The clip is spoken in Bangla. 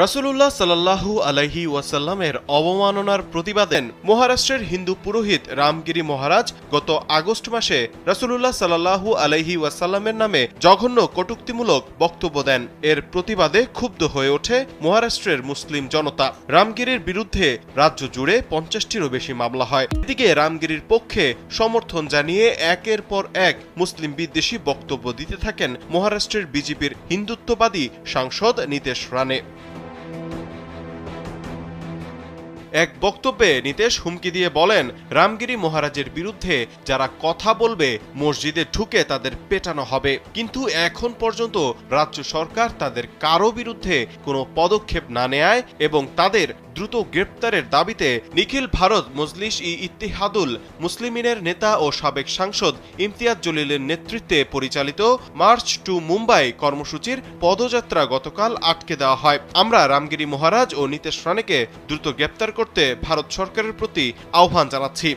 রাসূলুল্লাহ সাল্লাল্লাহু আলাইহি ওয়াসাল্লামের অবমাননার প্রতিবাদে মহারাষ্ট্রের হিন্দু পুরোহিত রামগিরি মহারাজ গত আগস্ট মাসে রাসূলুল্লাহ সাল্লাল্লাহু আলাইহি ওয়াসাল্লামের নামে জঘন্য কটূক্তিমূলক বক্তব্য দেন। এর প্রতিবাদে ক্ষুব্ধ হয়ে ওঠে মহারাষ্ট্রের মুসলিম জনতা। রামগিরির বিরুদ্ধে রাজ্য জুড়ে 50টিরও বেশি মামলা হয়। এদিকে রামগিরির পক্ষে সমর্থন জানিয়ে একের পর এক মুসলিম বিদ্বেষী বক্তব্য দিতে থাকেন মহারাষ্ট্রের বিজেপির হিন্দুত্ববাদী সাংসদ নীতেশ রানে। এক বক্তব্যে নীতেশ হুমকি দিয়ে বলেন, রামগিরি মহারাজের বিরুদ্ধে যারা কথা বলবে মসজিদে ঢুকে তাদের পেটানো হবে। কিন্তু এখন পর্যন্ত রাজ্য সরকার তাদের কারো বিরুদ্ধে কোনো পদক্ষেপ না নেয় এবং তাদের দ্রুত গ্রেপ্তারের দাবিতে নিখিল ভারত মজলিস-ই-ইত্তেহাদুল মুসলিমিনের নেতা ও সাবেক সাংসদ ইমতিয়াজ জলিলের নেতৃত্বে পরিচালিত মার্চ টু মুম্বাই কর্মসূচির পদযাত্রা গতকাল আটকে দেওয়া হয়। আমরা রামগিরি মহারাজ ও নীতেশ রানেকে দ্রুত গ্রেপ্তার করতে ভারত সরকারের প্রতি আহ্বান জানাচ্ছি।